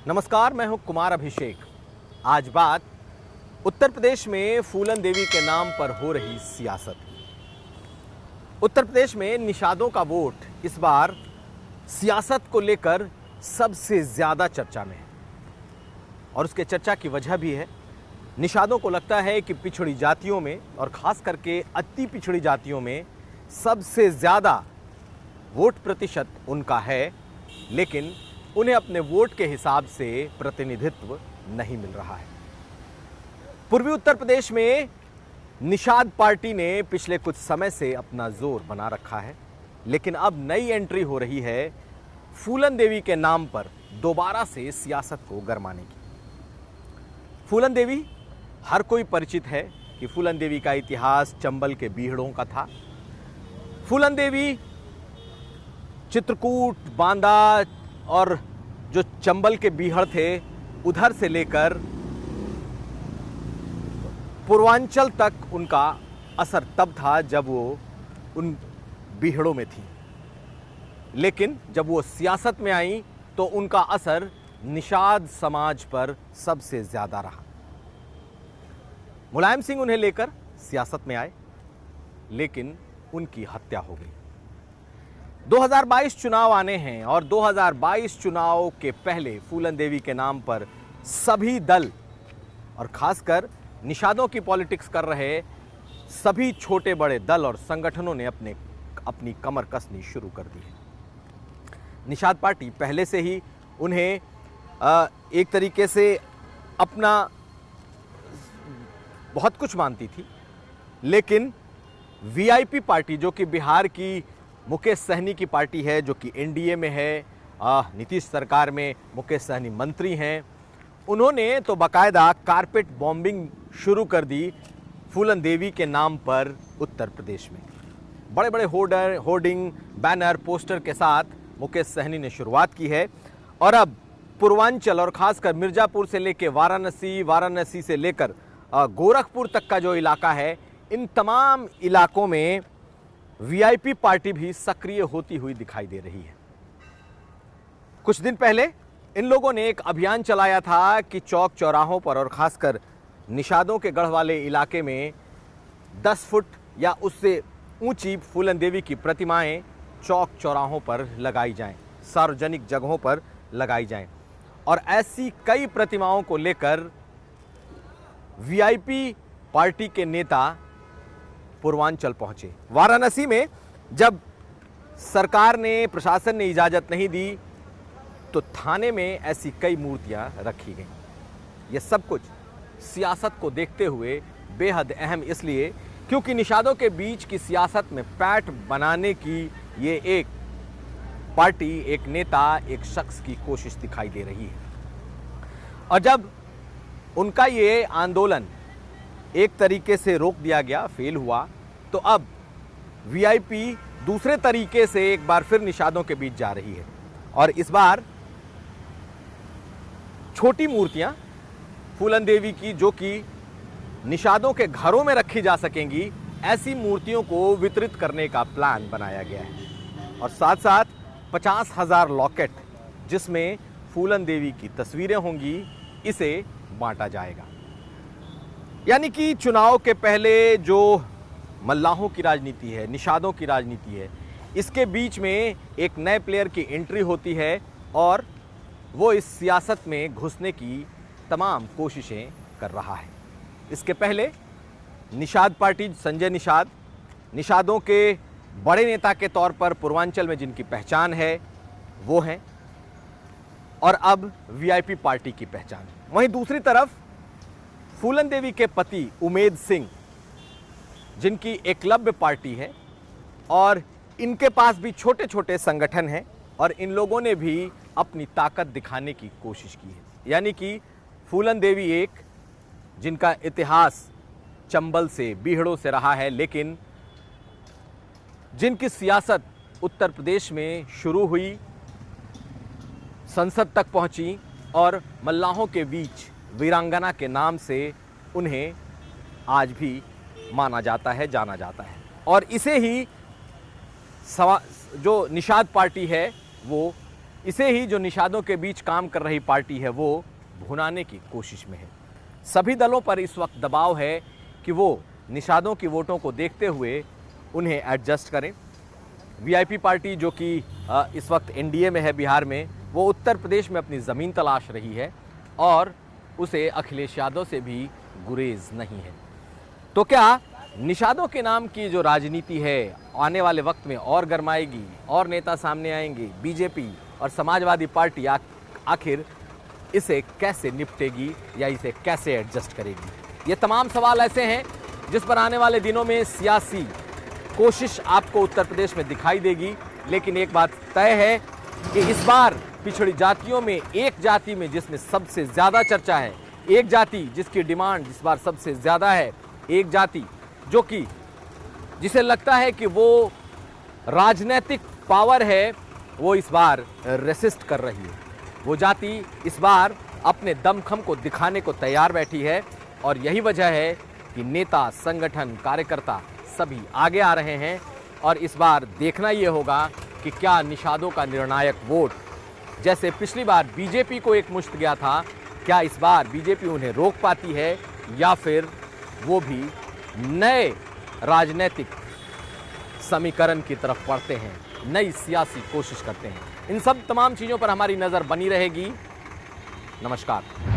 नमस्कार, मैं हूं कुमार अभिषेक। आज बात उत्तर प्रदेश में फूलन देवी के नाम पर हो रही सियासत। उत्तर प्रदेश में निषादों का वोट इस बार सियासत को लेकर सबसे ज्यादा चर्चा में है और उसके चर्चा की वजह भी है। निषादों को लगता है कि पिछड़ी जातियों में और खास करके अति पिछड़ी जातियों में सबसे ज्यादा वोट प्रतिशत उनका है, लेकिन उन्हें अपने वोट के हिसाब से प्रतिनिधित्व नहीं मिल रहा है। पूर्वी उत्तर प्रदेश में निषाद पार्टी ने पिछले कुछ समय से अपना जोर बना रखा है, लेकिन अब नई एंट्री हो रही है फूलन देवी के नाम पर दोबारा से सियासत को गरमाने की। फूलन देवी हर कोई परिचित है कि फूलन देवी का इतिहास चंबल के बीहड़ों का था। फूलन देवी चित्रकूट, बांदा और जो चंबल के बीहड़ थे उधर से लेकर पूर्वांचल तक उनका असर तब था जब वो उन बीहड़ों में थी, लेकिन जब वो सियासत में आई तो उनका असर निषाद समाज पर सबसे ज्यादा रहा। मुलायम सिंह उन्हें लेकर सियासत में आए, लेकिन उनकी हत्या हो गई। 2022 चुनाव आने हैं और 2022 चुनाव के पहले फूलन देवी के नाम पर सभी दल और खासकर निषादों की पॉलिटिक्स कर रहे सभी छोटे बड़े दल और संगठनों ने अपनी कमर कसनी शुरू कर दी है। निषाद पार्टी पहले से ही उन्हें एक तरीके से अपना बहुत कुछ मानती थी, लेकिन वीआईपी पार्टी जो कि बिहार की मुकेश सहनी की पार्टी है, जो कि एनडीए में है, नीतीश सरकार में मुकेश सहनी मंत्री हैं, उन्होंने तो बाकायदा कारपेट बॉम्बिंग शुरू कर दी फूलन देवी के नाम पर उत्तर प्रदेश में। बड़े बड़े होर्डिंग, बैनर, पोस्टर के साथ मुकेश सहनी ने शुरुआत की है और अब पूर्वांचल और खासकर मिर्जापुर से लेकर वाराणसी से लेकर गोरखपुर तक का जो इलाका है, इन तमाम इलाकों में वीआईपी पार्टी भी सक्रिय होती हुई दिखाई दे रही है। कुछ दिन पहले इन लोगों ने एक अभियान चलाया था कि चौक चौराहों पर और खासकर निषादों के गढ़ वाले इलाके में 10 फुट या उससे ऊंची फूलन देवी की प्रतिमाएं चौक चौराहों पर लगाई जाएं, सार्वजनिक जगहों पर लगाई जाएं। और ऐसी कई प्रतिमाओं को लेकर वीआईपी पार्टी के नेता पूर्वांचल पहुंचे। वाराणसी में जब सरकार ने, प्रशासन ने इजाजत नहीं दी तो थाने में ऐसी कई मूर्तियां रखी गईं। यह सब कुछ सियासत को देखते हुए बेहद अहम इसलिए क्योंकि निषादों के बीच की सियासत में पैठ बनाने की ये एक पार्टी, एक नेता, एक शख्स की कोशिश दिखाई दे रही है। और जब उनका ये आंदोलन एक तरीके से रोक दिया गया, फेल हुआ, तो अब वीआईपी दूसरे तरीके से एक बार फिर निषादों के बीच जा रही है और इस बार छोटी मूर्तियां फूलन देवी की, जो कि निषादों के घरों में रखी जा सकेंगी, ऐसी मूर्तियों को वितरित करने का प्लान बनाया गया है और साथ साथ 50,000 लॉकेट जिसमें फूलन देवी की तस्वीरें होंगी, इसे बांटा जाएगा। यानी कि चुनाव के पहले जो मल्लाहों की राजनीति है, निषादों की राजनीति है, इसके बीच में एक नए प्लेयर की एंट्री होती है और वो इस सियासत में घुसने की तमाम कोशिशें कर रहा है। इसके पहले निषाद पार्टी, संजय निषाद, निषादों के बड़े नेता के तौर पर पूर्वांचल में जिनकी पहचान है वो हैं और अब वीआईपी पार्टी की पहचान। वहीं दूसरी तरफ फूलन देवी के पति उमेद सिंह, जिनकी एकलव्य पार्टी है और इनके पास भी छोटे छोटे संगठन हैं और इन लोगों ने भी अपनी ताकत दिखाने की कोशिश की है। यानी कि फूलन देवी एक, जिनका इतिहास चंबल से, बीहड़ों से रहा है, लेकिन जिनकी सियासत उत्तर प्रदेश में शुरू हुई, संसद तक पहुंची और मल्लाहों के बीच वीरांगना के नाम से उन्हें आज भी माना जाता है, जाना जाता है। और इसे ही जो निषाद पार्टी है वो इसे ही जो निषादों के बीच काम कर रही पार्टी है वो भुनाने की कोशिश में है। सभी दलों पर इस वक्त दबाव है कि वो निषादों की वोटों को देखते हुए उन्हें एडजस्ट करें। वीआईपी पार्टी जो कि इस वक्त एनडीए में है बिहार में, वो उत्तर प्रदेश में अपनी ज़मीन तलाश रही है और उसे अखिलेश यादव से भी गुरेज नहीं है। तो क्या निषादों के नाम की जो राजनीति है आने वाले वक्त में और गरमाएगी, और नेता सामने आएंगे? बीजेपी और समाजवादी पार्टी आखिर इसे कैसे निपटेगी या इसे कैसे एडजस्ट करेगी? ये तमाम सवाल ऐसे हैं जिस पर आने वाले दिनों में सियासी कोशिश आपको उत्तर प्रदेश में दिखाई देगी। लेकिन एक बात तय है कि इस बार पिछड़ी जातियों में एक जाति में जिसमें सबसे ज़्यादा चर्चा है, एक जाति जिसकी डिमांड इस बार सबसे ज़्यादा है, एक जाति जो कि जिसे लगता है कि वो राजनीतिक पावर है, वो इस बार रेसिस्ट कर रही है। वो जाति इस बार अपने दमखम को दिखाने को तैयार बैठी है और यही वजह है कि नेता, संगठन, कार्यकर्ता सभी आगे आ रहे हैं। और इस बार देखना ये होगा कि क्या निषादों का निर्णायक वोट, जैसे पिछली बार बीजेपी को एक मुश्त गया था, क्या इस बार बीजेपी उन्हें रोक पाती है या फिर वो भी नए राजनीतिक समीकरण की तरफ बढ़ते हैं, नई सियासी कोशिश करते हैं? इन सब तमाम चीज़ों पर हमारी नज़र बनी रहेगी। नमस्कार।